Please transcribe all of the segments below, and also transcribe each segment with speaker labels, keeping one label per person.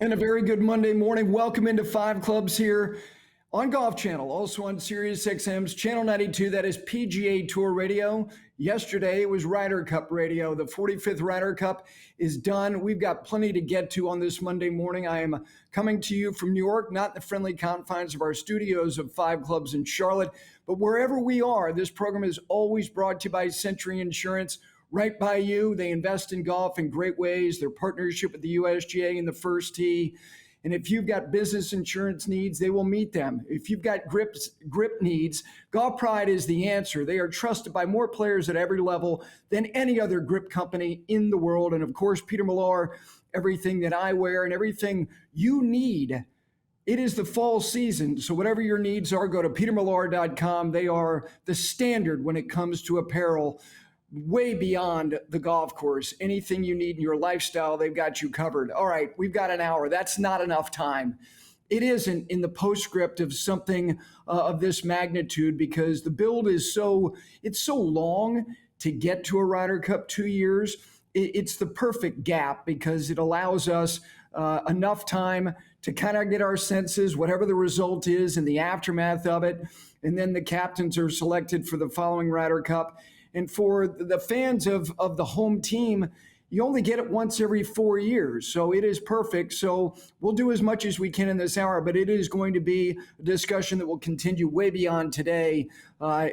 Speaker 1: And a very good Monday morning. Welcome into Five Clubs here on Golf Channel, also on Sirius XM's Channel 92. That is PGA Tour Radio. Yesterday, it was Ryder Cup Radio. The 45th Ryder Cup is done. We've got plenty to get to on this Monday morning. I am coming to you from New York, not the friendly confines of our studios of Five Clubs in Charlotte, but wherever we are. This program is always brought to you by Century Insurance. Right by you. They invest in golf in great ways. Their partnership with the USGA in the first tee. And if you've got business insurance needs, they will meet them. If you've got grip needs, Golf Pride is the answer. They are trusted by more players at every level than any other grip company in the world. And of course, Peter Millar, everything that I wear and everything you need. It is the fall season, so whatever your needs are, go to petermillar.com. They are the standard when it comes to apparel. Way beyond the golf course. Anything you need in your lifestyle, they've got you covered. All right, we've got an hour. That's not enough time. It isn't in the postscript of something of this magnitude because the build is so long to get to a Ryder Cup 2 years. It's the perfect gap because it allows us enough time to kind of get our senses, whatever the result is in the aftermath of it. And then the captains are selected for the following Ryder Cup. And for the fans of the home team, you only get it once every 4 years. So it is perfect. So we'll do as much as we can in this hour, but it is going to be a discussion that will continue way beyond today,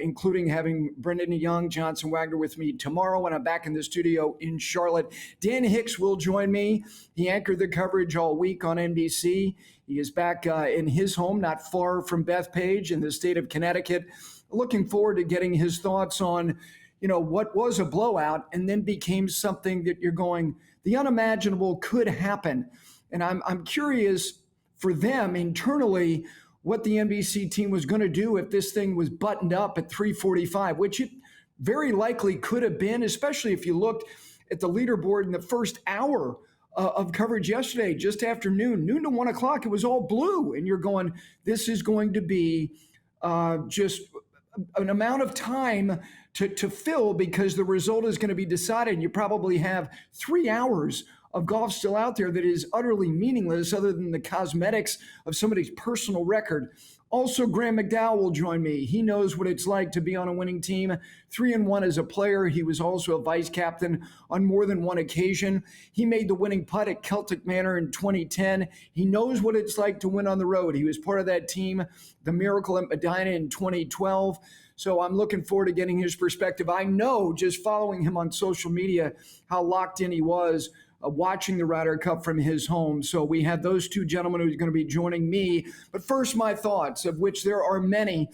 Speaker 1: including having Brendan Young, Johnson Wagner with me tomorrow when I'm back in the studio in Charlotte. Dan Hicks will join me. He anchored the coverage all week on NBC. He is back in his home, not far from Bethpage in the state of Connecticut. Looking forward to getting his thoughts on what was a blowout and then became something that you're going, the unimaginable could happen. And I'm curious for them internally what the NBC team was going to do if this thing was buttoned up at 3:45, which it very likely could have been, especially if you looked at the leaderboard in the first hour of coverage yesterday, just after noon to 1 o'clock, it was all blue. And you're going, this is going to be just an amount of time to fill because the result is going to be decided. And you probably have 3 hours of golf still out there that is utterly meaningless other than the cosmetics of somebody's personal record. Also, Graeme McDowell will join me. He knows what it's like to be on a winning team. 3-1 as a player. He was also a vice captain on more than one occasion. He made the winning putt at Celtic Manor in 2010. He knows what it's like to win on the road. He was part of that team, the Miracle at Medina in 2012. So I'm looking forward to getting his perspective. I know just following him on social media how locked in he was watching the Ryder Cup from his home. So we have those two gentlemen who are going to be joining me. But first, my thoughts, of which there are many.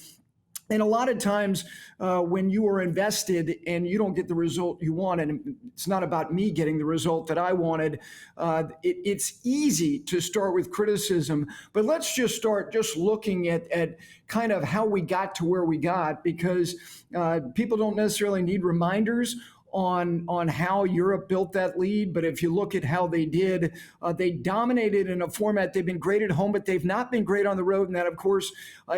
Speaker 1: And a lot of times when you are invested and you don't get the result you want, and it's not about me getting the result that I wanted, it's easy to start with criticism. But let's just start just looking at kind of how we got to where we got, because people don't necessarily need reminders on how Europe built that lead. But if you look at how they did, they dominated in a format. They've been great at home, but they've not been great on the road. And that, of course,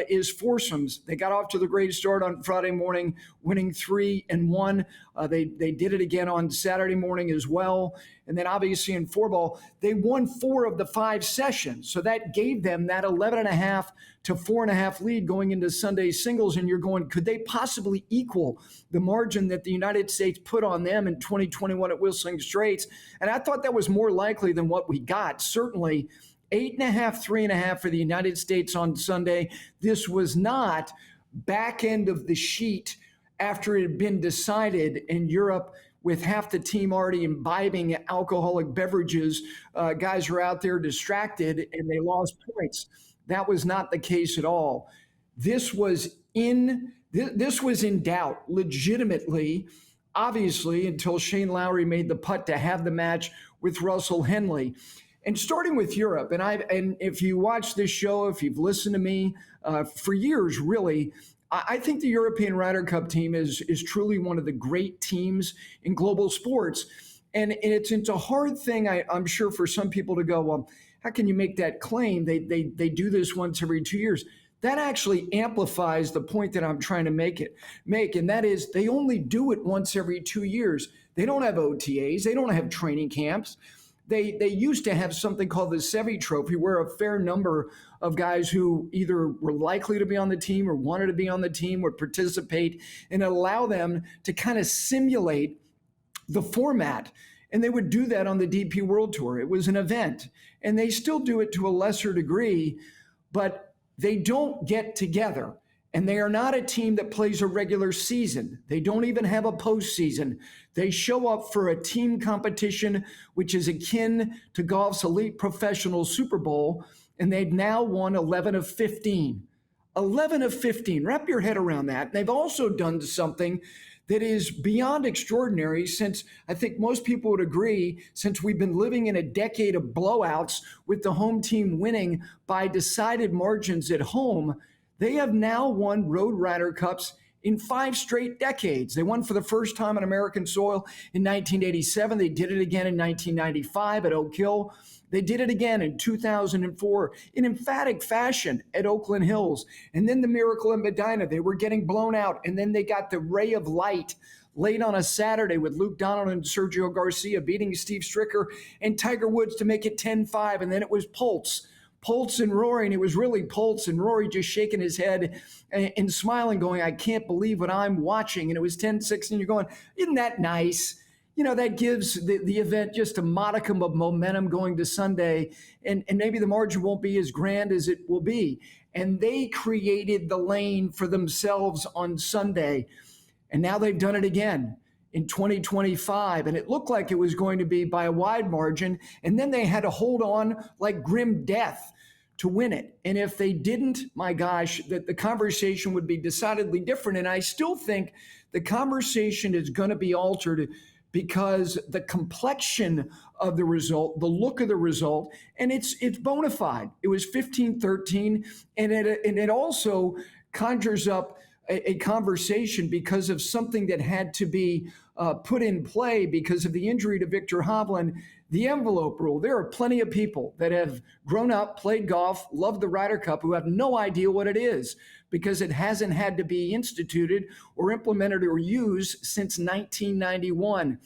Speaker 1: is foursomes. They got off to the great start on Friday morning, winning 3-1. They did it again on Saturday morning as well. And then obviously in four-ball, they won 4 of the 5 sessions. So that gave them that 11.5 to 4.5 lead going into Sunday singles. And you're going, could they possibly equal the margin that the United States put on them in 2021 at Whistling Straits? And I thought that was more likely than what we got. Certainly 8.5, 3.5 for the United States on Sunday. This was not back end of the sheet after it had been decided in Europe with half the team already imbibing alcoholic beverages. Guys are out there distracted and they lost points. That was not the case at all. This was in doubt legitimately, obviously, until Shane Lowry made the putt to have the match with Russell Henley. And starting with Europe, and if you watch this show, if you've listened to me for years, really, I think the European Ryder Cup team is truly one of the great teams in global sports. And it's a hard thing, I'm sure, for some people to go, well, how can you make that claim? They do this once every 2 years. That actually amplifies the point that I'm trying to make, and that is they only do it once every 2 years. They don't have OTAs. They don't have training camps. They used to have something called the Sevy Trophy, where a fair number of guys who either were likely to be on the team or wanted to be on the team would participate, and allow them to kind of simulate the format. And they would do that on the DP World Tour. It was an event, and they still do it to a lesser degree, but they don't get together. And they are not a team that plays a regular season. They don't even have a postseason. They show up for a team competition, which is akin to golf's elite professional Super Bowl, and they've now won 11 of 15. 11 of 15. Wrap your head around that. They've also done something that is beyond extraordinary, since I think most people would agree, since we've been living in a decade of blowouts with the home team winning by decided margins at home. They have now won Road Ryder Cups in 5 straight decades. They won for the first time on American soil in 1987. They did it again in 1995 at Oak Hill. They did it again in 2004 in emphatic fashion at Oakland Hills. And then the miracle in Medina. They were getting blown out, and then they got the ray of light late on a Saturday with Luke Donald and Sergio Garcia beating Steve Stricker and Tiger Woods to make it 10-5. And then it was Poltz and Rory, and it was really Poltz and Rory just shaking his head and smiling, going, I can't believe what I'm watching. And it was 10-6, and you're going, isn't that nice? That gives the event just a modicum of momentum going to Sunday, and maybe the margin won't be as grand as it will be. And they created the lane for themselves on Sunday, and now they've done it again in 2025, and it looked like it was going to be by a wide margin, and then they had to hold on like grim death to win it. And if they didn't, my gosh, that the conversation would be decidedly different. And I still think the conversation is going to be altered because the complexion of the result, the look of the result, and it's bona fide. It was 15-13, and it also conjures up a conversation because of something that had to be put in play because of the injury to Victor Hovland, the envelope rule. There are plenty of people that have grown up, played golf, loved the Ryder Cup, who have no idea what it is because it hasn't had to be instituted or implemented or used since 1991.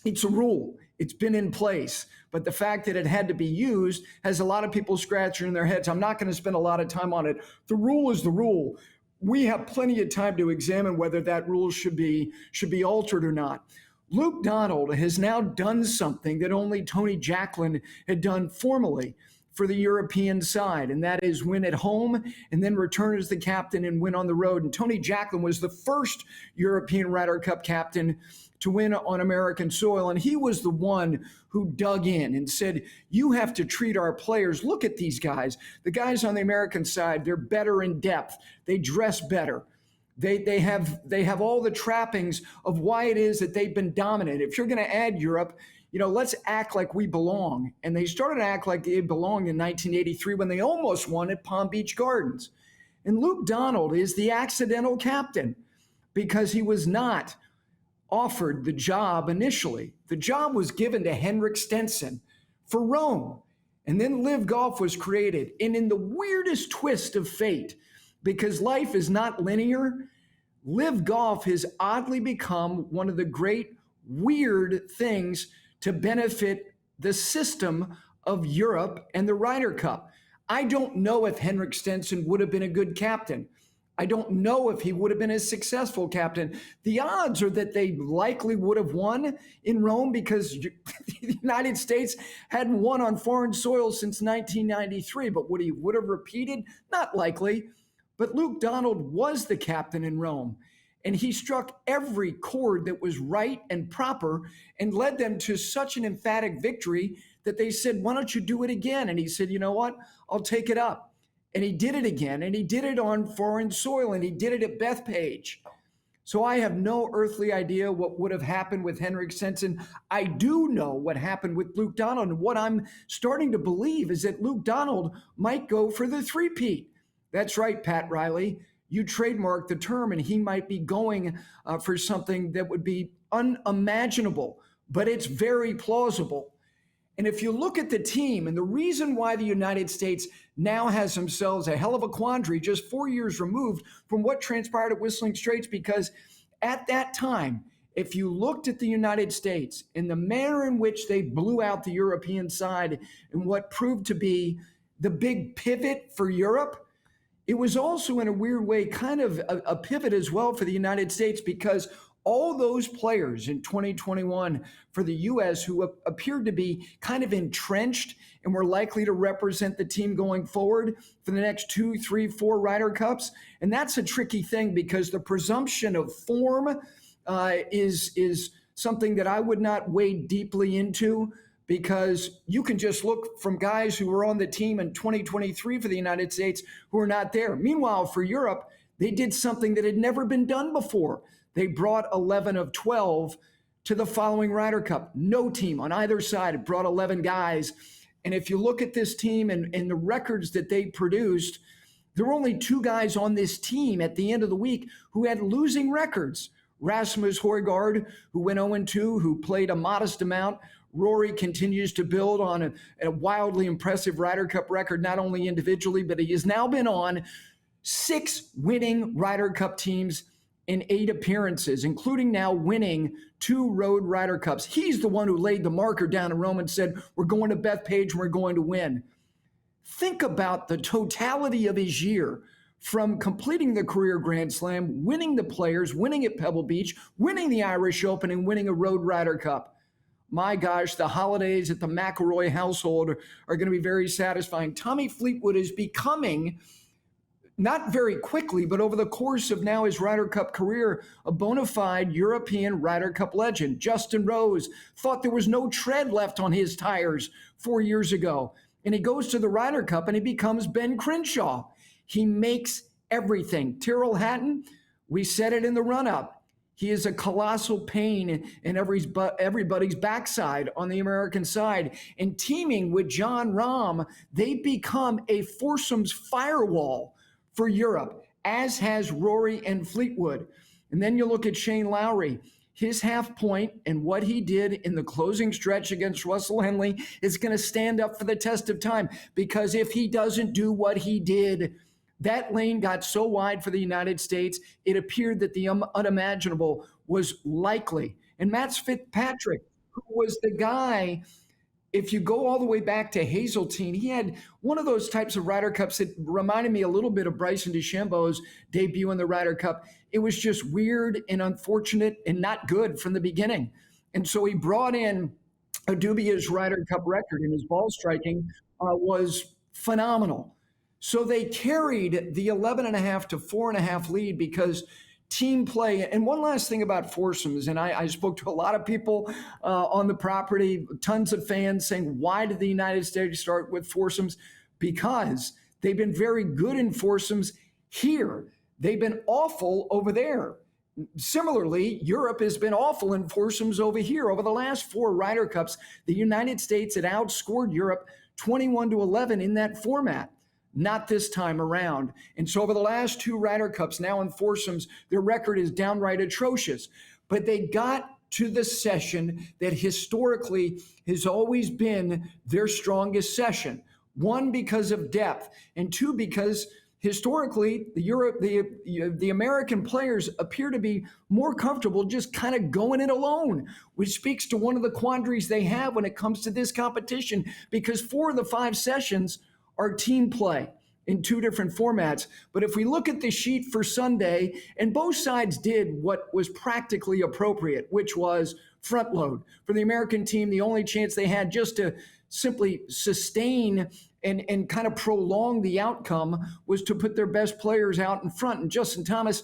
Speaker 1: It's a rule. It's been in place. But the fact that it had to be used has a lot of people scratching their heads. I'm not going to spend a lot of time on it. The rule is the rule. We have plenty of time to examine whether that rule should be altered or not. Luke Donald has now done something that only Tony Jacklin had done formally for the European side, and that is win at home and then return as the captain and win on the road. And Tony Jacklin was the first European Ryder Cup captain to win on American soil, and he was the one who dug in and said, you have to treat our players. Look at these guys. The guys on the American side, they're better in depth. They dress better. They have all the trappings of why it is that they've been dominant. If you're going to add Europe, let's act like we belong. And they started to act like they belonged in 1983 when they almost won at Palm Beach Gardens. And Luke Donald is the accidental captain because he was not offered the job initially. The job was given to Henrik Stenson for Rome. And then Live Golf was created. And in the weirdest twist of fate, because life is not linear, Live Golf has oddly become one of the great weird things to benefit the system of Europe and the Ryder Cup. I don't know if Henrik Stenson would have been a good captain. I don't know if he would have been a successful captain. The odds are that they likely would have won in Rome because the United States hadn't won on foreign soil since 1993. But would he have repeated? Not likely. But Luke Donald was the captain in Rome, and he struck every chord that was right and proper and led them to such an emphatic victory that they said, why don't you do it again? And he said, you know what? I'll take it up. And he did it again, and he did it on foreign soil, and he did it at Bethpage. So I have no earthly idea what would have happened with Henrik Stenson. I do know what happened with Luke Donald, and what I'm starting to believe is that Luke Donald might go for the three-peat. That's right, Pat Riley. You trademarked the term, and he might be going for something that would be unimaginable, but it's very plausible. And if you look at the team, and the reason why the United States now has themselves a hell of a quandary just 4 years removed from what transpired at Whistling Straits, because at that time, If you looked at the United States and the manner in which they blew out the European side and what proved to be the big pivot for Europe, it was also in a weird way kind of a pivot as well for the United States, because all those players in 2021 for the U.S. who appeared to be kind of entrenched and were likely to represent the team going forward for the next 2, 3, 4 Ryder Cups. And that's a tricky thing, because the presumption of form is something that I would not wade deeply into, because you can just look from guys who were on the team in 2023 for the United States who are not there. Meanwhile, for Europe, they did something that had never been done before. They brought 11 of 12 to the following Ryder Cup. No team on either side brought 11 guys. And if you look at this team and the records that they produced, there were only 2 guys on this team at the end of the week who had losing records. Rasmus Højgaard, who went 0-2, who played a modest amount. Rory continues to build on a wildly impressive Ryder Cup record, not only individually, but he has now been on 6 winning Ryder Cup teams in 8 appearances, including now winning 2 road Ryder Cups. He's the one who laid the marker down in Rome and said, we're going to Bethpage and we're going to win. Think about the totality of his year, from completing the career Grand Slam, winning the Players, winning at Pebble Beach, winning the Irish Open, and winning a road Ryder Cup. My gosh, the holidays at the McIlroy household are going to be very satisfying. Tommy Fleetwood is becoming, not very quickly, but over the course of now his Ryder Cup career, a bona fide European Ryder Cup legend. Justin Rose thought there was no tread left on his tires 4 years ago. And he goes to the Ryder Cup and he becomes Ben Crenshaw. He makes everything. Tyrrell Hatton, we said it in the run-up. He is a colossal pain in everybody's backside on the American side. And teaming with Jon Rahm, they become a foursomes firewall for Europe, as has Rory and Fleetwood. And then you look at Shane Lowry. His half point and what he did in the closing stretch against Russell Henley is going to stand up for the test of time, because if he doesn't do what he did, that lane got so wide for the United States, it appeared that the unimaginable was likely. And Matt Fitzpatrick, who was the guy, if you go all the way back to Hazeltine, he had one of those types of Ryder Cups that reminded me a little bit of Bryson DeChambeau's debut in the Ryder Cup. It was just weird and unfortunate and not good from the beginning. And so he brought in a dubious Ryder Cup record, and his ball striking was phenomenal. So they carried the 11.5 to 4.5 lead because team play. And one last thing about foursomes, and I spoke to a lot of people on the property, tons of fans saying, why did the United States start with foursomes? Because they've been very good in foursomes here. They've been awful over there. Similarly, Europe has been awful in foursomes over here. Over the last 4 Ryder Cups, the United States had outscored Europe 21-11 in that format. Not this time around. And so over the last 2 Ryder Cups, now in foursomes, their record is downright atrocious. But they got to the session that historically has always been their strongest session. 1, because of depth, and 2, because historically the American players appear to be more comfortable just kind of going it alone, which speaks to one of the quandaries they have when it comes to this competition, because 4 of the 5 sessions are team play in 2 different formats. But if we look at the sheet for Sunday, and both sides did what was practically appropriate, which was front load. For the American team, the only chance they had just to simply sustain and kind of prolong the outcome was to put their best players out in front. And Justin Thomas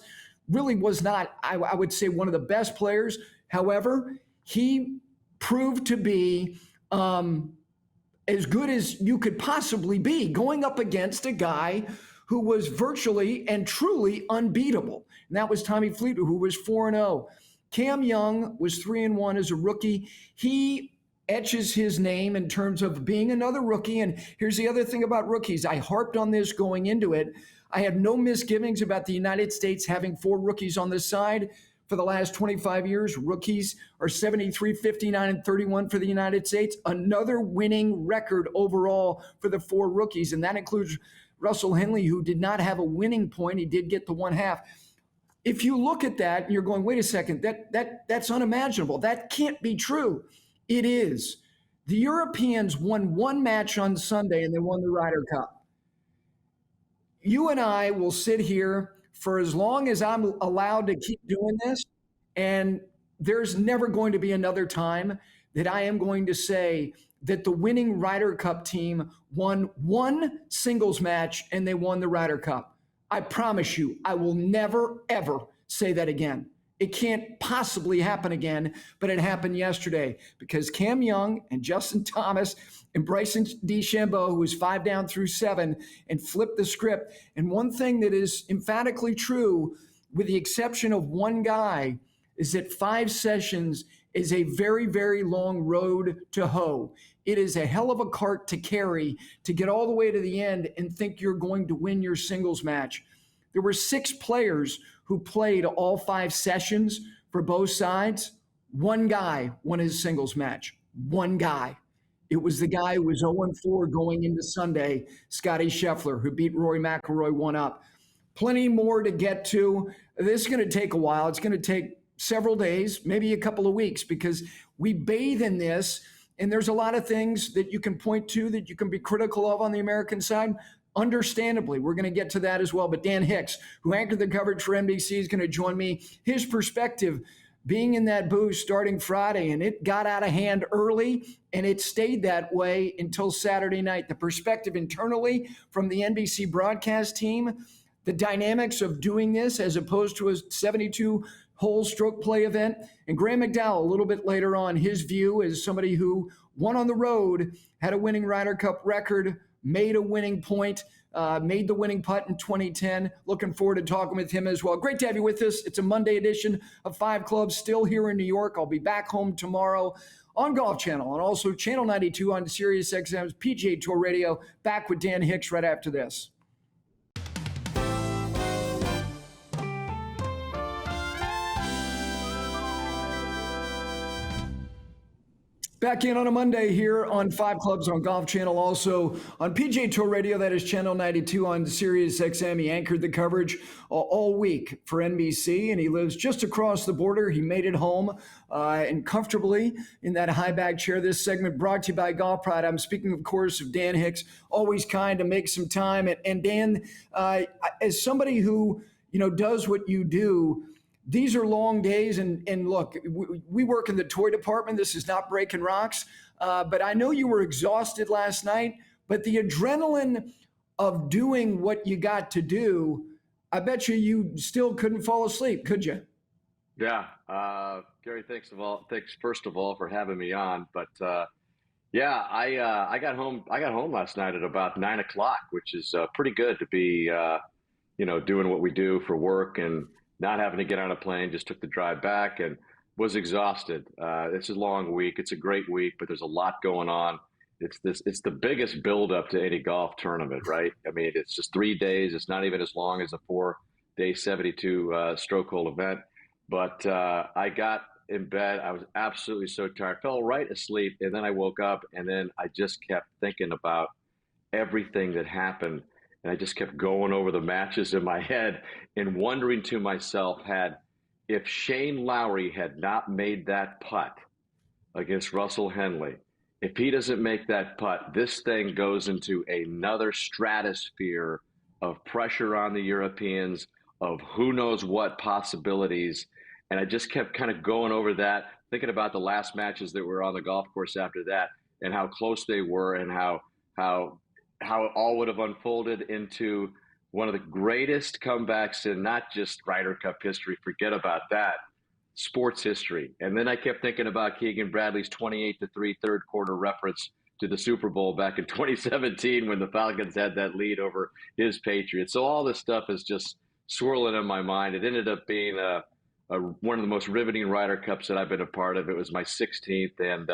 Speaker 1: really was not, I would say, one of the best players. However, he proved to be as good as you could possibly be, going up against a guy who was virtually and truly unbeatable. And that was Tommy Fleetwood, who was 4-0. Cam Young was 3-1 as a rookie. He etches his name in terms of being another rookie. And here's the other thing about rookies. I harped on this going into it. I have no misgivings about the United States having 4 rookies on this side. For the last 25 years, rookies are 73, 59, and 31 for the United States. Another winning record overall for the 4 rookies, and that includes Russell Henley, who did not have a winning point. He did get the 1/2. if you look at that, you're going, wait a second, that's unimaginable. That can't be true. It is. The Europeans won one match on Sunday and they won the Ryder Cup. You and I will sit here for as long as I'm allowed to keep doing this, and there's never going to be another time that I am going to say that the winning Ryder Cup team won one singles match and they won the Ryder Cup. I promise you, I will never, ever say that again. It can't possibly happen again, but it happened yesterday because Cam Young and Justin Thomas and Bryson DeChambeau, who was 5 down through 7, and flipped the script. And one thing that is emphatically true, with the exception of one guy, is that 5 sessions is a very, very long road to hoe. It is a hell of a cart to carry to get all the way to the end and think you're going to win your singles match. There were 6 players who played all 5 sessions for both sides. One guy won his singles match. One guy. It was the guy who was 0-4 going into Sunday, Scotty Scheffler, who beat Rory McIlroy 1-up. Plenty more to get to. This is going to take a while. It's going to take several days, maybe a couple of weeks, because we bathe in this, and there's a lot of things that you can point to that you can be critical of on the American side. Understandably, we're going to get to that as well. But Dan Hicks, who anchored the coverage for NBC, is going to join me. His perspective, being in that booth starting Friday, and it got out of hand early, and it stayed that way until Saturday night. The perspective internally from the NBC broadcast team, the dynamics of doing this as opposed to a 72-hole stroke play event. And Graeme McDowell, a little bit later on, his view as somebody who won on the road, had a winning Ryder Cup record, made a winning point, made the winning putt in 2010. Looking forward to talking with him as well. Great to have you with us. It's a Monday edition of 5 Clubs, still here in New York. I'll be back home tomorrow on Golf Channel and also Channel 92 on Sirius XM's PGA Tour Radio. Back with Dan Hicks right after this. Back in on a Monday here on 5 Clubs on Golf Channel, also on PGA Tour Radio. That is Channel 92 on Sirius XM. He anchored the coverage all week for NBC, and he lives just across the border. He made it home and comfortably in that high back chair. This segment brought to you by Golf Pride. I'm speaking, of course, of Dan Hicks, always kind to make some time. And Dan, as somebody who does what you do, these are long days, and look, we work in the toy department. This is not breaking rocks, but I know you were exhausted last night, but the adrenaline of doing what you got to do, I bet you still couldn't fall asleep, could you?
Speaker 2: Yeah, Gary, thanks first of all for having me on, but yeah, I got home last night at about 9 o'clock, which is pretty good to be doing what we do for work and not having to get on a plane. Just took the drive back and was exhausted. It's a long week. It's a great week, but there's a lot going on. It's the biggest buildup to any golf tournament, right? I mean, it's just 3 days. It's not even as long as a 4-day 72 stroke hole event. But I got in bed. I was absolutely so tired. Fell right asleep, and then I woke up, and then I just kept thinking about everything that happened. And I just kept going over the matches in my head and wondering to myself, if Shane Lowry had not made that putt against Russell Henley, if he doesn't make that putt, this thing goes into another stratosphere of pressure on the Europeans, of who knows what possibilities. And I just kept kind of going over that, thinking about the last matches that were on the golf course after that and how close they were and how it all would have unfolded into one of the greatest comebacks in not just Ryder Cup history, forget about that, sports history. And then I kept thinking about Keegan Bradley's 28-3 third quarter reference to the Super Bowl back in 2017 when the Falcons had that lead over his Patriots. So all this stuff is just swirling in my mind. It ended up being one of the most riveting Ryder Cups that I've been a part of. It was my 16th, and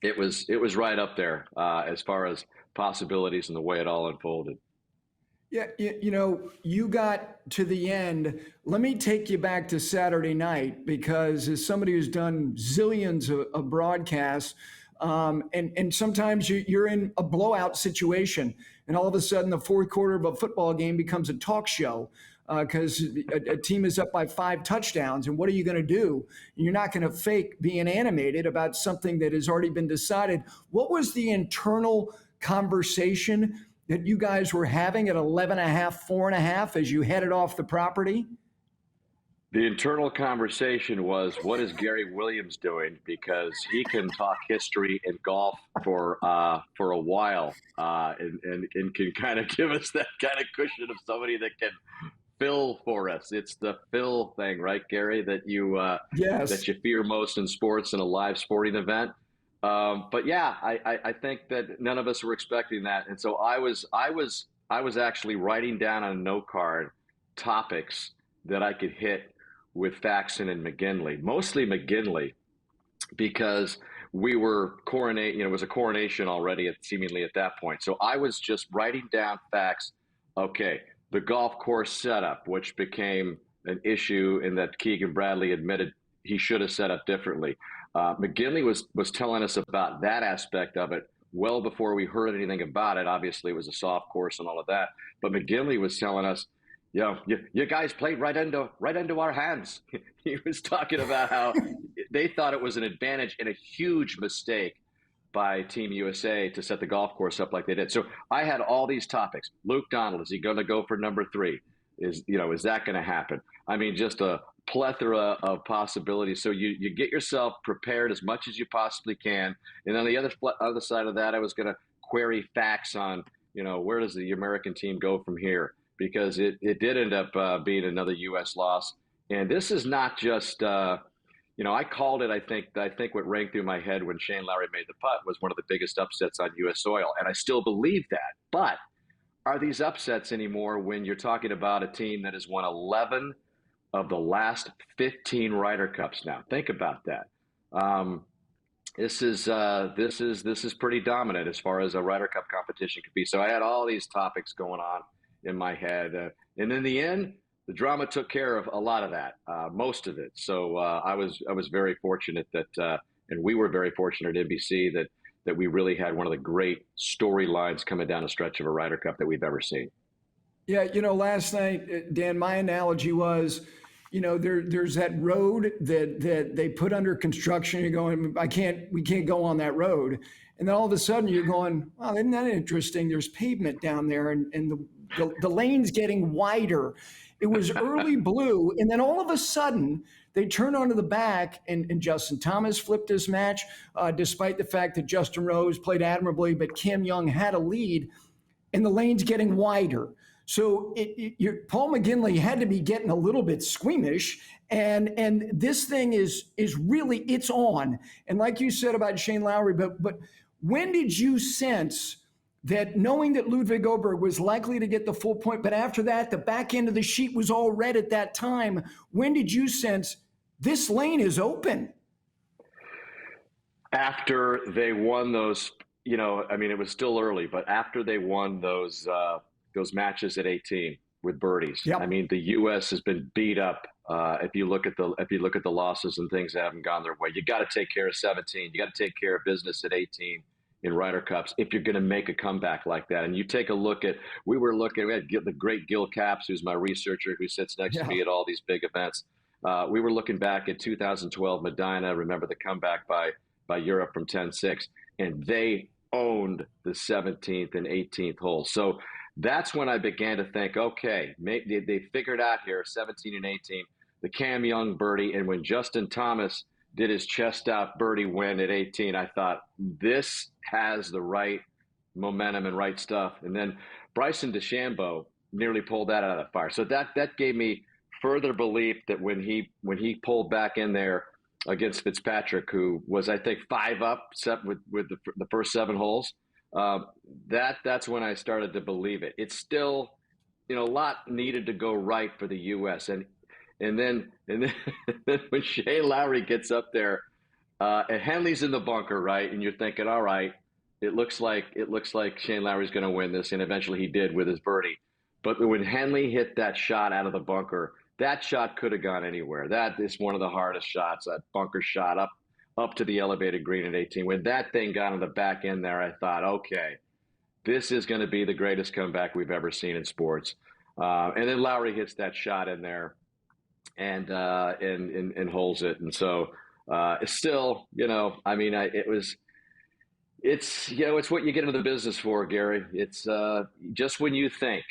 Speaker 2: it was right up there as far as possibilities and the way it all unfolded.
Speaker 1: Yeah, you got to the end. Let me take you back to Saturday night, because as somebody who's done zillions of broadcasts, and sometimes you're in a blowout situation, and all of a sudden the fourth quarter of a football game becomes a talk show. because a team is up by 5 touchdowns. And what are you going to do? You're not going to fake being animated about something that has already been decided. What was the internal conversation that you guys were having at 11 and a half, 4.5 as you headed off the property?
Speaker 2: The internal conversation was, what is Gary Williams doing? Because he can talk history and golf for a while, and can kind of give us that kind of cushion of somebody that can fill for us. It's the fill thing, right, Gary? That you
Speaker 1: Yes.
Speaker 2: that you fear most in sports in a live sporting event. But yeah, I think that none of us were expecting that, and so I was actually writing down on a note card topics that I could hit with Faxon and McGinley, mostly McGinley, because we were it was a coronation already seemingly at that point. So I was just writing down facts. Okay, the golf course setup, which became an issue in that Keegan Bradley admitted he should have set up differently. McGinley was telling us about that aspect of it well before we heard anything about it. Obviously, it was a soft course and all of that. But McGinley was telling us, you guys played right into our hands. He was talking about how they thought it was an advantage and a huge mistake by Team USA to set the golf course up like they did. So I had all these topics. Luke Donald, is he going to go for number 3? Is that going to happen? I mean, just a plethora of possibilities. So you get yourself prepared as much as you possibly can. And on the other side of that, I was going to query facts on, where does the American team go from here? Because it did end up being another U.S. loss. And this is not just, I called it, I think what rang through my head when Shane Lowry made the putt was one of the biggest upsets on U.S. soil. And I still believe that. But are these upsets anymore when you're talking about a team that has won 11 of the last 15 Ryder Cups now? Think about that. This is pretty dominant as far as a Ryder Cup competition could be. So I had all these topics going on in my head, and in the end, the drama took care of a lot of that, most of it. So I was very fortunate that, and we were very fortunate at NBC that we really had one of the great storylines coming down a stretch of a Ryder Cup that we've ever seen.
Speaker 1: Yeah, last night, Dan, my analogy was, there's that road that they put under construction. You're going, we can't go on that road. And then all of a sudden you're going, wow, isn't that interesting? There's pavement down there and the lane's getting wider. It was early blue. And then all of a sudden they turn onto the back and Justin Thomas flipped his match, despite the fact that Justin Rose played admirably, but Cam Young had a lead and the lane's getting wider. So Paul McGinley had to be getting a little bit squeamish, and this thing is really, it's on. And like you said about Shane Lowry, but when did you sense that, knowing that Ludwig Oberg was likely to get the full point, but after that, the back end of the sheet was all red at that time, when did you sense this lane is open?
Speaker 2: After they won those, it was still early, but after they won those matches at 18 with birdies.
Speaker 1: Yep.
Speaker 2: I mean, the U.S. has been beat up. If you look at the losses and things that haven't gone their way, you got to take care of 17. You got to take care of business at 18 in Ryder Cups if you're going to make a comeback like that. And you take a look at, we had the great Gil Capps, who's my researcher, who sits next to me at all these big events. We were looking back at 2012 Medina. Remember the comeback by Europe from 10-6, and they owned the 17th and 18th holes. So that's when I began to think, okay, they figured out here 17 and 18, the Cam Young birdie, and when Justin Thomas did his chest out birdie win at 18, I thought this has the right momentum and right stuff. And then Bryson DeChambeau nearly pulled that out of the fire. So that gave me further belief that when he pulled back in there against Fitzpatrick, who was, I think, 5 up with the first 7 holes, that's when I started to believe it. It's still, a lot needed to go right for the U.S. And then when Shane Lowry gets up there, and Henley's in the bunker, right? And you're thinking, all right, it looks like Shane Lowry's going to win this, and eventually he did with his birdie. But when Henley hit that shot out of the bunker, that shot could have gone anywhere. That is one of the hardest shots, that bunker shot up to the elevated green at 18. When that thing got on the back end there, I thought, okay, this is going to be the greatest comeback we've ever seen in sports. And then Lowry hits that shot in there and holds it. And so it's still, I mean, it's what you get into the business for, Gary. It's just when you think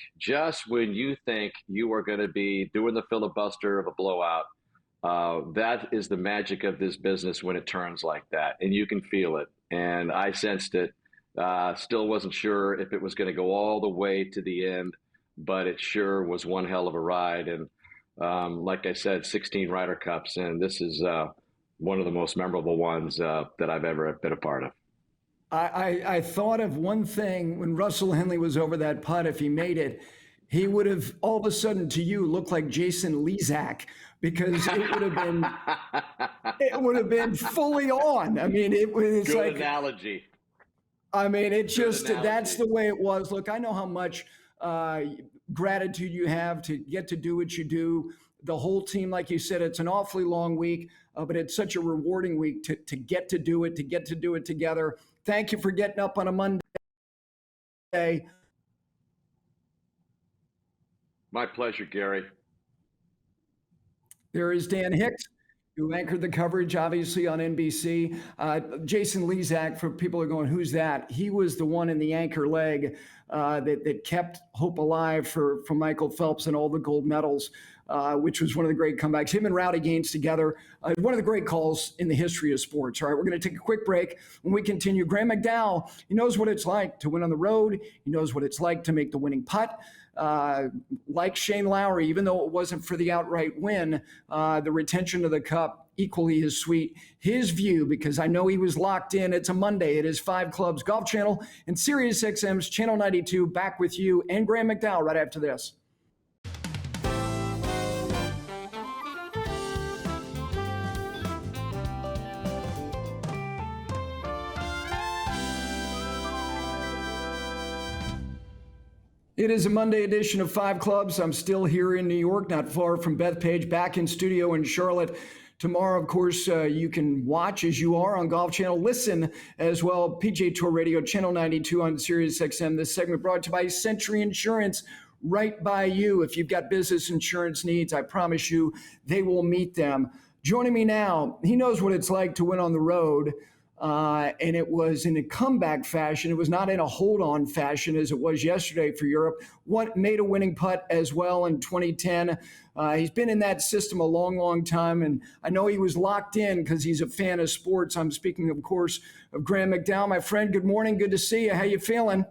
Speaker 2: you are going to be doing the filibuster of a blowout, that is the magic of this business when it turns like that, and you can feel it. And I sensed it. Still wasn't sure if it was going to go all the way to the end, but it sure was one hell of a ride. And like I said, 16 Ryder Cups, and this is one of the most memorable ones that I've ever been a part of.
Speaker 1: I thought of one thing when Russell Henley was over that putt. If he made it, he would have all of a sudden to you looked like Jason Lezak, because it would have been fully on. I mean, it was
Speaker 2: good
Speaker 1: like
Speaker 2: analogy.
Speaker 1: I mean, it just that's the way it was. Look, I know how much gratitude you have to get to do what you do. The whole team, like you said, it's an awfully long week, but it's such a rewarding week to get to do it together. Thank you for getting up on a Monday.
Speaker 2: My pleasure, Gary.
Speaker 1: There is Dan Hicks, who anchored the coverage, obviously, on NBC. Jason Lezak, for people who are going, who's that? He was the one in the anchor leg that kept hope alive for Michael Phelps and all the gold medals, which was one of the great comebacks. Him and Rowdy Gaines together, one of the great calls in the history of sports. All right, we're going to take a quick break. When we continue, Graeme McDowell, he knows what it's like to win on the road. He knows what it's like to make the winning putt. Like Shane Lowry, even though it wasn't for the outright win, the retention of the cup equally as sweet. His view, because I know he was locked in, it's a Monday. It is 5 Clubs Golf Channel and Sirius XM's Channel 92. Back with you and Graeme McDowell right after this. It is a Monday edition of 5 Clubs. I'm still here in New York, not far from Bethpage, back in studio in Charlotte. Tomorrow, of course, you can watch as you are on Golf Channel. Listen as well, PGA Tour Radio, Channel 92 on Sirius XM. This segment brought to you by Century Insurance, right by you. If you've got business insurance needs, I promise you they will meet them. Joining me now, he knows what it's like to win on the road. And it was in a comeback fashion. It was not in a hold-on fashion as it was yesterday for Europe. What made a winning putt as well in 2010. He's been in that system a long, long time, and I know he was locked in because he's a fan of sports. I'm speaking, of course, of Graeme McDowell. My friend, good morning. Good to see you. How you feeling?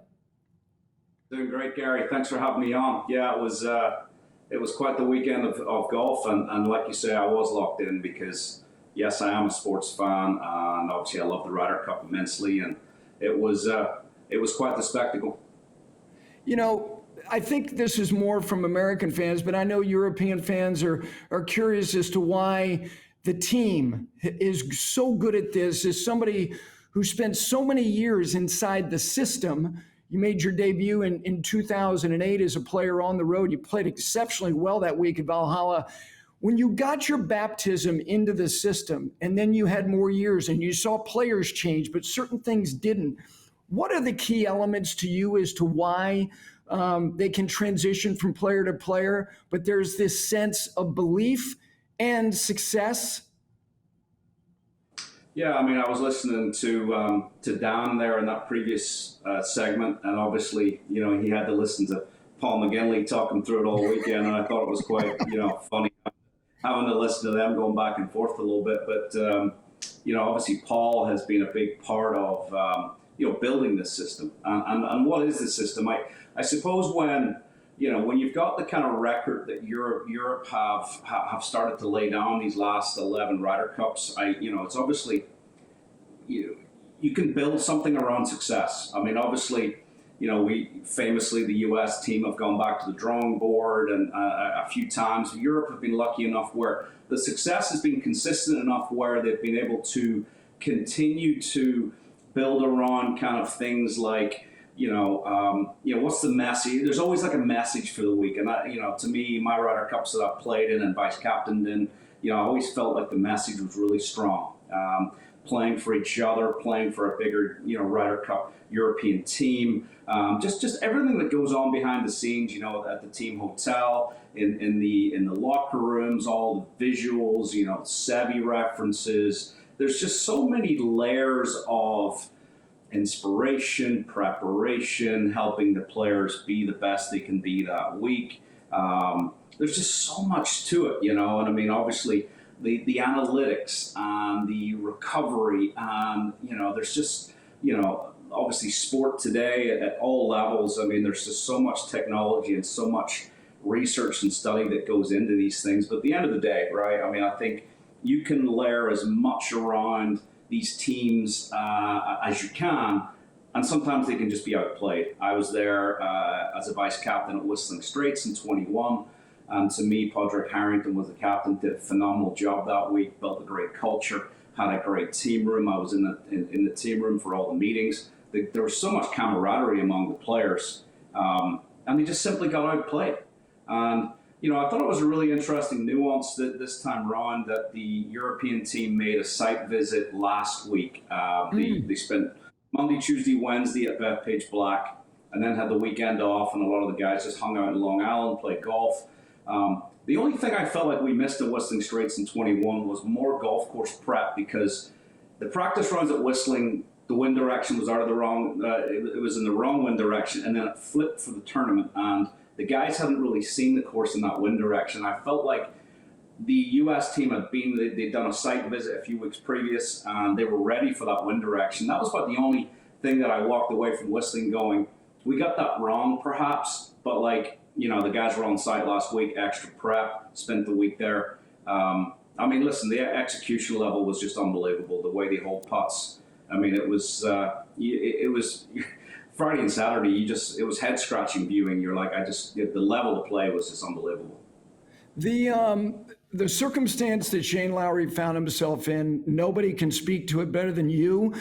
Speaker 3: Doing great, Gary. Thanks for having me on. Yeah, it was quite the weekend of golf, and like you say, I was locked in because yes, I am a sports fan, and obviously I love the Ryder Cup immensely, and it was quite the spectacle.
Speaker 1: You know, I think this is more from American fans, but I know European fans are curious as to why the team is so good at this. As somebody who spent so many years inside the system, you made your debut in 2008 as a player on the road. You played exceptionally well that week at Valhalla. When you got your baptism into the system and then you had more years and you saw players change, but certain things didn't, what are the key elements to you as to why they can transition from player to player, but there's this sense of belief and success?
Speaker 3: Yeah, I mean, I was listening to Dan there in that previous segment, and obviously, you know, he had to listen to Paul McGinley talking through it all weekend, and I thought it was quite, funny having to listen to them going back and forth a little bit. But, obviously Paul has been a big part of, building this system. And what is the system? I suppose when you've got the kind of record that Europe have started to lay down these last 11 Ryder Cups, it's obviously, you can build something around success. I mean, obviously, we famously, the US team have gone back to the drawing board and a few times. Europe have been lucky enough where the success has been consistent enough where they've been able to continue to build around kind of things like, what's the message? There's always like a message for the week. And to me, my Ryder Cups that I've played in and vice captained in, I always felt like the message was really strong. playing for each other, playing for a bigger, Ryder Cup European team. Just everything that goes on behind the scenes, at the team hotel, in the locker rooms, all the visuals, Sevi references. There's just so many layers of inspiration, preparation, helping the players be the best they can be that week. There's just so much to it, and I mean, obviously the analytics and the recovery, and there's just obviously sport today at all levels. I mean, there's just so much technology and so much research and study that goes into these things. But at the end of the day, right, I mean, I think you can layer as much around these teams as you can, and sometimes they can just be outplayed. I was there as a vice captain at Whistling Straits in 21, and to me, Padraig Harrington was the captain, did a phenomenal job that week, built a great culture, had a great team room. I was in the team room for all the meetings. There was so much camaraderie among the players, and they just simply got outplayed. And I thought it was a really interesting nuance that this time around that the European team made a site visit last week. They spent Monday, Tuesday, Wednesday at Bethpage Black, and then had the weekend off, and a lot of the guys just hung out in Long Island, played golf. The only thing I felt like we missed at Whistling Straits in 21 was more golf course prep, because the practice rounds at Whistling, the wind direction was out of the wrong, it was in the wrong wind direction, and then it flipped for the tournament, and the guys hadn't really seen the course in that wind direction. I felt like the US team they'd done a site visit a few weeks previous, and they were ready for that wind direction. That was about the only thing that I walked away from Whistling going, we got that wrong perhaps, but the guys were on site last week, extra prep, spent the week there. I mean, listen, the execution level was just unbelievable, the way they hold putts. I mean, it was Friday and Saturday, it was head scratching viewing. You're like, the level of play was just unbelievable.
Speaker 1: The circumstance that Shane Lowry found himself in, nobody can speak to it better than you.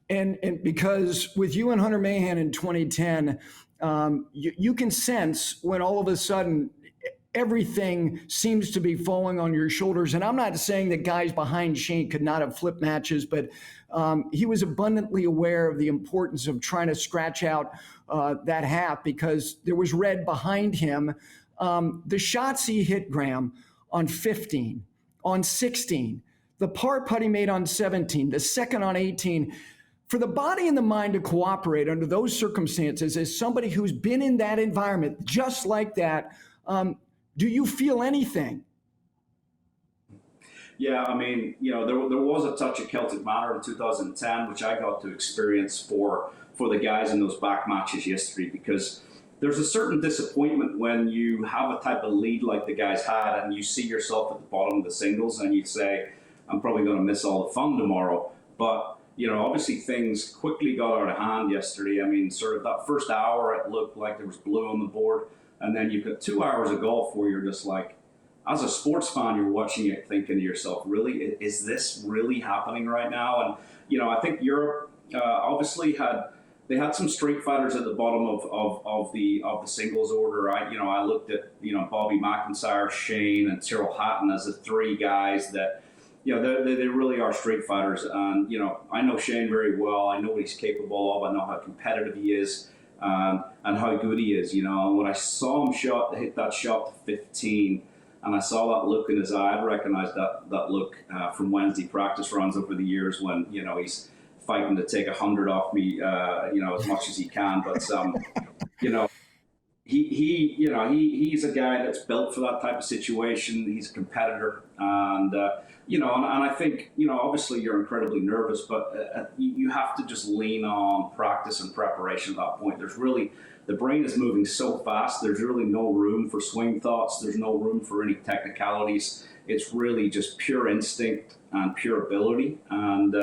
Speaker 1: And because with you and Hunter Mahan in 2010, you can sense when all of a sudden everything seems to be falling on your shoulders. And I'm not saying that guys behind Shane could not have flipped matches, but he was abundantly aware of the importance of trying to scratch out that half, because there was red behind him. The shots he hit, Graeme, on 15, on 16, the par putt he made on 17, the second on 18, for the body and the mind to cooperate under those circumstances, as somebody who's been in that environment just like that, do you feel anything?
Speaker 3: Yeah, I mean, there was a touch of Celtic Manor in 2010, which I got to experience for the guys in those back matches yesterday, because there's a certain disappointment when you have a type of lead like the guys had, and you see yourself at the bottom of the singles, and you say, I'm probably going to miss all the fun tomorrow. But obviously things quickly got out of hand yesterday. I mean, sort of that first hour, it looked like there was blue on the board. And then you've got 2 hours of golf where you're just like, as a sports fan, you're watching it thinking to yourself, really, is this really happening right now? And, I think Europe obviously had some street fighters at the bottom of the singles order. I looked at, Bobby McIntyre, Shane, and Tyrrell Hatton as the three guys that, they really are street fighters. And, I know Shane very well. I know what he's capable of. I know how competitive he is. And how good he is, And when I saw him hit that shot to 15, and I saw that look in his eye, I recognized that look from Wednesday practice rounds over the years when, he's fighting to take 100 off me, as much as he can. But, he's a guy that's built for that type of situation. He's a competitor, and and I think obviously you're incredibly nervous, but you have to just lean on practice and preparation at that point. The brain is moving so fast. There's really no room for swing thoughts. There's no room for any technicalities. It's really just pure instinct and pure ability. And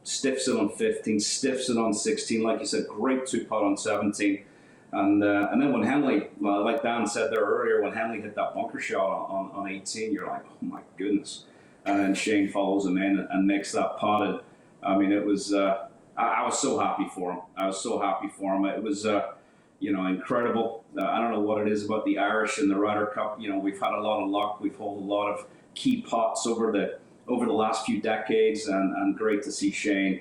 Speaker 3: stiffs it on 15, stiffs it on 16. Like you said, great two putt on 17. And then when Henley, like Dan said there earlier, when Henley hit that bunker shot on 18, you're like, oh my goodness. And then Shane follows him in and makes that putt. And I mean, it was, I was so happy for him. It was, incredible. I don't know what it is about the Irish and the Ryder Cup. We've had a lot of luck. We've held a lot of key putts over over the last few decades, and great to see Shane,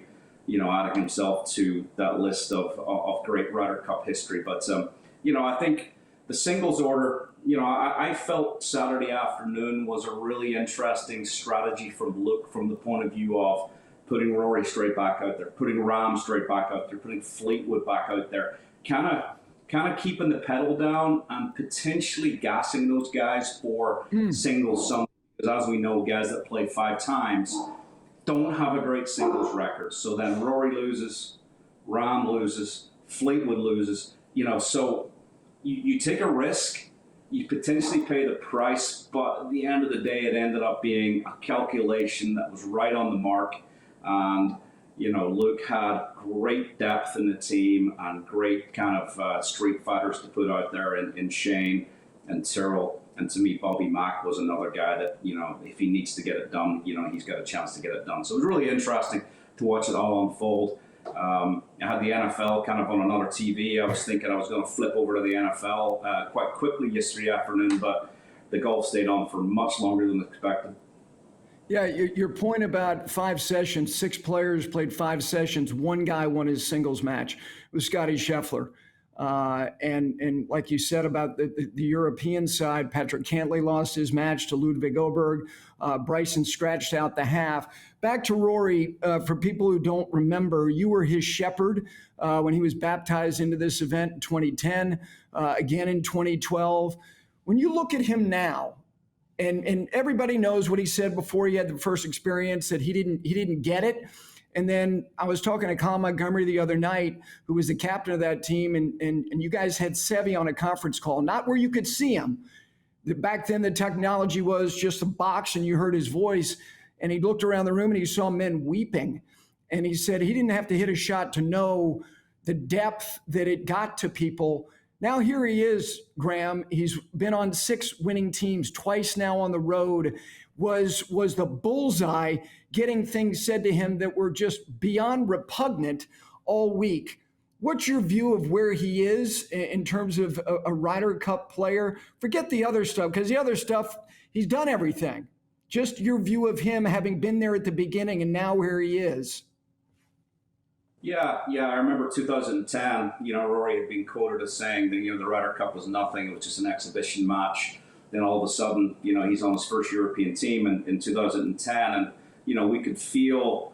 Speaker 3: adding himself to that list of great Ryder Cup history. But, I think the singles order, I felt Saturday afternoon was a really interesting strategy from Luke from the point of view of putting Rory straight back out there, putting Rahm straight back out there, putting Fleetwood back out there, kind of keeping the pedal down and potentially gassing those guys for singles. Because as we know, guys that play 5 times don't have a great singles record. So then Rory loses, Rahm loses, Fleetwood loses, so you take a risk, you potentially pay the price, but at the end of the day, it ended up being a calculation that was right on the mark. And, Luke had great depth in the team and great kind of street fighters to put out there in Shane and Tyrrell. And to me, Bobby Mack was another guy that, if he needs to get it done, he's got a chance to get it done. So it was really interesting to watch it all unfold. I had the NFL kind of on another TV. I was thinking I was going to flip over to the NFL quite quickly yesterday afternoon, but the golf stayed on for much longer than expected.
Speaker 1: Yeah, your point about 5 sessions, 6 players played 5 sessions. One guy won his singles match. It was Scottie Scheffler. And like you said about the European side, Patrick Cantlay lost his match to Ludwig Oberg. Bryson scratched out the half. Back to Rory, for people who don't remember, you were his shepherd when he was baptized into this event in 2010, again in 2012. When you look at him now, and everybody knows what he said before he had the first experience, that he didn't get it. And then I was talking to Colin Montgomery the other night, who was the captain of that team, and you guys had Seve on a conference call, not where you could see him. Back then, the technology was just a box, and you heard his voice. And he looked around the room, and he saw men weeping. And he said he didn't have to hit a shot to know the depth that it got to people. Now here he is, Graeme. He's been on 6 winning teams, twice now on the road. Was the bullseye, getting things said to him that were just beyond repugnant all week. What's your view of where he is in terms of a Ryder Cup player? Forget the other stuff, because the other stuff, he's done everything. Just your view of him having been there at the beginning and now where he is.
Speaker 3: Yeah. I remember 2010, Rory had been quoted as saying that, the Ryder Cup was nothing. It was just an exhibition match. Then all of a sudden, he's on his first European team in 2010. And, we could feel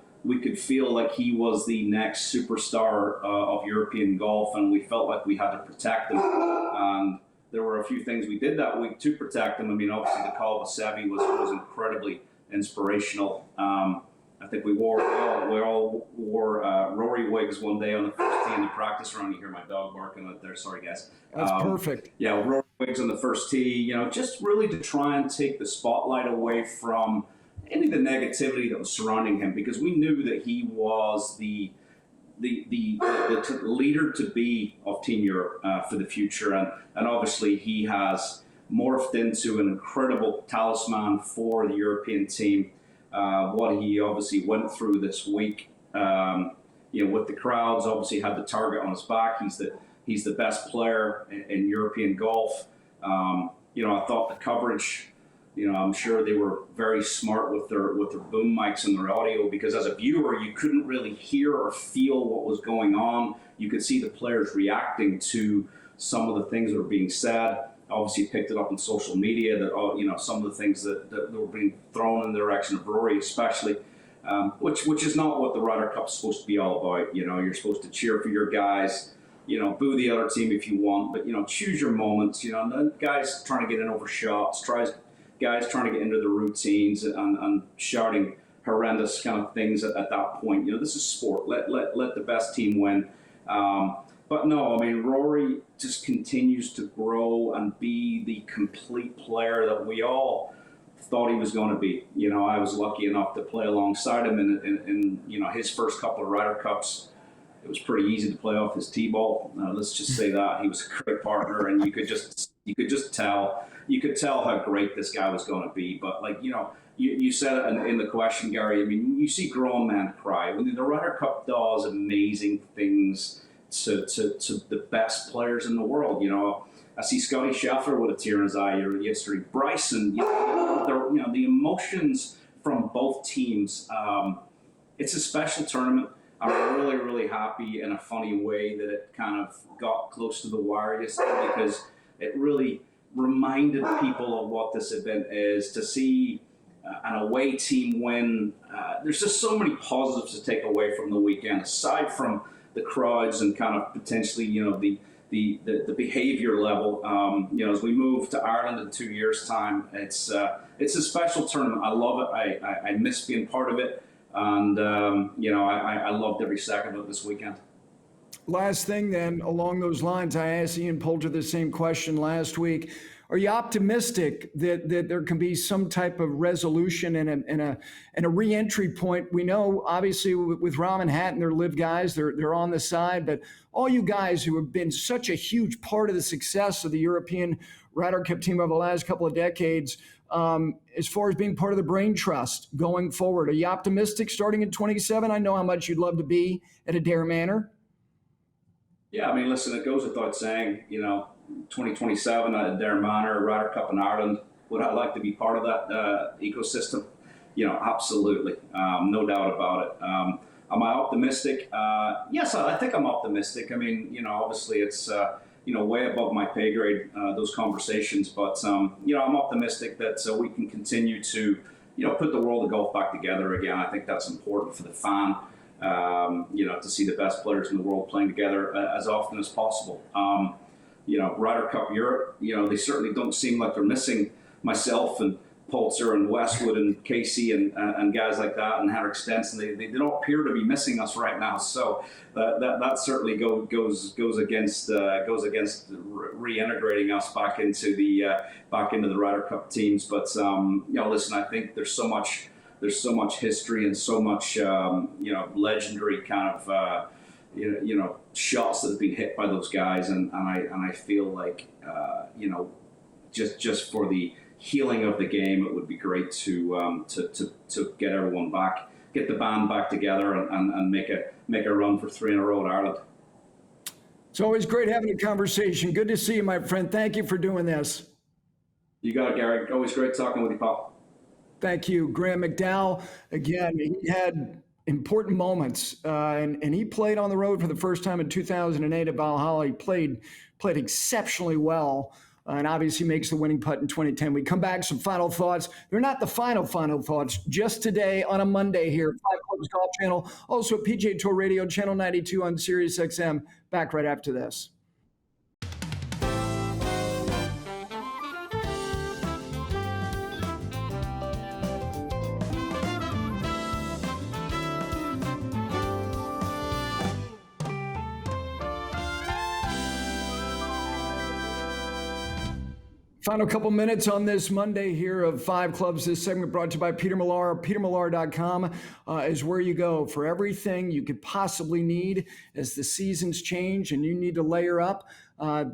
Speaker 3: like he was the next superstar of European golf. And we felt like we had to protect him. And there were a few things we did that week to protect him. I mean, obviously the call with Seve was incredibly inspirational. I think we all wore Rory wigs one day on the first tee in the practice round. You hear my dog barking out there. Sorry, guys.
Speaker 1: That's perfect.
Speaker 3: Yeah, Rory wigs on the first tee. Just really to try and take the spotlight away from any of the negativity that was surrounding him, because we knew that he was the leader to be of Team Europe for the future, and obviously he has morphed into an incredible talisman for the European team. What he obviously went through this week, with the crowds, obviously had the target on his back. He's the best player in European golf. I thought the coverage, I'm sure they were very smart with their boom mics and their audio, because as a viewer, you couldn't really hear or feel what was going on. You could see the players reacting to some of the things that were being said. Obviously picked it up on social media that, some of the things that were being thrown in the direction of Rory especially, which is not what the Ryder Cup is supposed to be all about. You're supposed to cheer for your guys, boo the other team if you want, but, choose your moments. Guys trying to get in over shots, guys trying to get into the routines and shouting horrendous kind of things at that point. This is sport. Let the best team win. But no, Rory just continues to grow and be the complete player that we all thought he was going to be. I was lucky enough to play alongside him in his first couple of Ryder Cups. It was pretty easy to play off his tee ball. Let's just say that he was a great partner, and you could just tell how great this guy was going to be. But you said it in the question, Gary. You see grown men cry. The Ryder Cup does amazing things to the best players in the world. I see Scottie Scheffler with a tear in his eye yesterday. Bryson, the emotions from both both teams. It's a special tournament. I'm really, really happy in a funny way that it kind of got close to the wire yesterday, because it really reminded people of what this event is. To see an away team win, there's just so many positives to take away from the weekend, aside from the crowds and kind of potentially, the behavior level. As we move to Ireland in 2 years' time, it's a special tournament. I love it. I miss being part of it. And, I loved every second of it this weekend.
Speaker 1: Last thing then, along those lines, I asked Ian Poulter the same question last week. Are you optimistic that there can be some type of resolution and a re-entry point? We know, obviously, with Rahm and Hatton, they're live guys, they're on the side, but all you guys who have been such a huge part of the success of the European Ryder Cup team over the last couple of decades, as far as being part of the brain trust going forward, are you optimistic starting in 27? I know how much you'd love to be at Adair Manor.
Speaker 3: Yeah, I mean, listen, it goes without saying, 2027 at Adair Manor, Ryder Cup in Ireland. Would I like to be part of that ecosystem? Absolutely. No doubt about it. Am I optimistic? Yes, I think I'm optimistic. I mean, obviously it's, way above my pay grade, those conversations. But, I'm optimistic that we can continue to, put the world of golf back together again. I think that's important for the fan. To see the best players in the world playing together as often as possible. Ryder Cup Europe, they certainly don't seem like they're missing myself and Poulter and Westwood and Casey and guys like that, and Henrik Stenson. They don't appear to be missing us right now. So that certainly goes against reintegrating us back into the Ryder Cup teams. But listen, I think there's so much history and so much legendary kind of shots that have been hit by those guys, and I feel like just for the healing of the game, it would be great to get everyone back, get the band back together, and make a run for 3 in a row at Ireland.
Speaker 1: It's always great having a conversation. Good to see you, my friend. Thank you for doing this.
Speaker 3: You got it, Gary. Always great talking with you, pal.
Speaker 1: Thank you, Graeme McDowell. Again, he had important moments, and he played on the road for the first time in 2008 at Valhalla. He played exceptionally well, and obviously makes the winning putt in 2010. We come back, some final thoughts. They're not the final thoughts, just today on a Monday here, Five Clubs Golf Channel, also PGA Tour Radio, Channel 92 on Sirius XM. Back right after this. Final couple minutes on this Monday here of Five Clubs. This segment brought to you by Peter Millar. PeterMillar.com is where you go for everything you could possibly need as the seasons change and you need to layer up.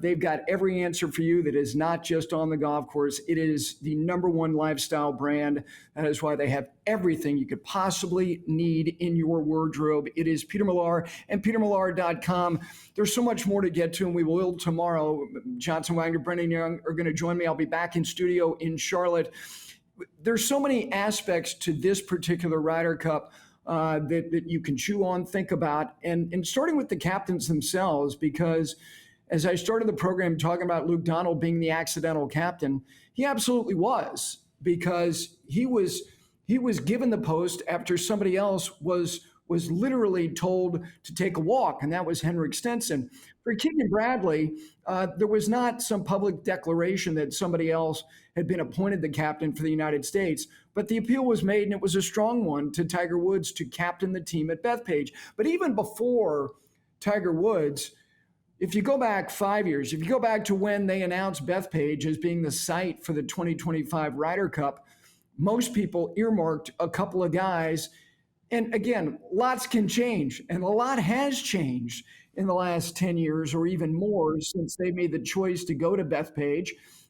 Speaker 1: They've got every answer for you that is not just on the golf course. It is the #1 lifestyle brand. That is why they have everything you could possibly need in your wardrobe. It is Peter Millar and PeterMillar.com. There's so much more to get to, and we will tomorrow. Johnson Wagner, Brendan Young are going to join me. I'll be back in studio in Charlotte. There's so many aspects to this particular Ryder Cup that you can chew on, think about, and starting with the captains themselves, because as I started the program talking about Luke Donald being the accidental captain, he absolutely was, because he was given the post after somebody else was literally told to take a walk, and that was Henrik Stenson. For Keegan Bradley, there was not some public declaration that somebody else had been appointed the captain for the United States, but the appeal was made, and it was a strong one, to Tiger Woods to captain the team at Bethpage. But even before Tiger Woods, if you go back 5 years, if you go back to when they announced Bethpage as being the site for the 2025 Ryder Cup, most people earmarked a couple of guys. And again, lots can change, and a lot has changed in the last 10 years or even more since they made the choice to go to Bethpage.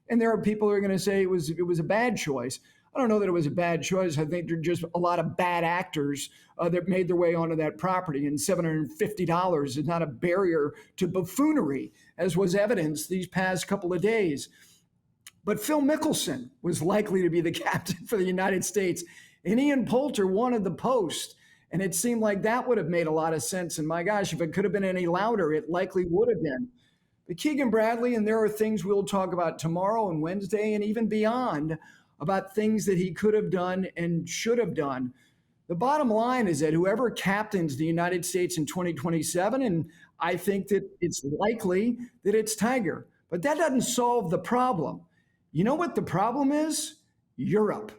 Speaker 1: And there are people who are going to say it was a bad choice. I don't know that it was a bad choice. I think there are just a lot of bad actors that made their way onto that property. And $750 is not a barrier to buffoonery, as was evidenced these past couple of days. But Phil Mickelson was likely to be the captain for the United States. And Ian Poulter wanted the post. And it seemed like that would have made a lot of sense. And my gosh, if it could have been any louder, it likely would have been. But Keegan Bradley, and there are things we'll talk about tomorrow and Wednesday and even beyond about things that he could have done and should have done. The bottom line is that whoever captains the United States in 2027, and I think that it's likely that it's Tiger, but that doesn't solve the problem. You know what the problem is? Europe.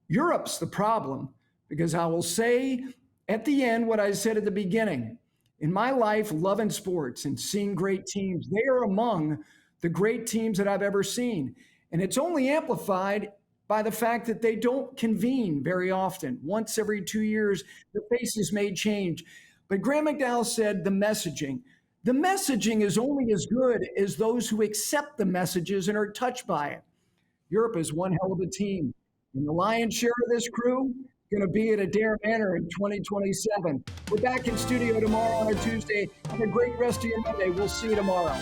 Speaker 1: Europe's the problem, because I will say at the end what I said at the beginning. In my life, loving sports and seeing great teams, they are among the great teams that I've ever seen. And it's only amplified by the fact that they don't convene very often. Once every 2 years, the faces may change. But Graeme McDowell said the messaging. The messaging is only as good as those who accept the messages and are touched by it. Europe is one hell of a team. And the lion's share of this crew going to be at Adair Manor in 2027. We're back in studio tomorrow on a Tuesday. Have a great rest of your Monday. We'll see you tomorrow.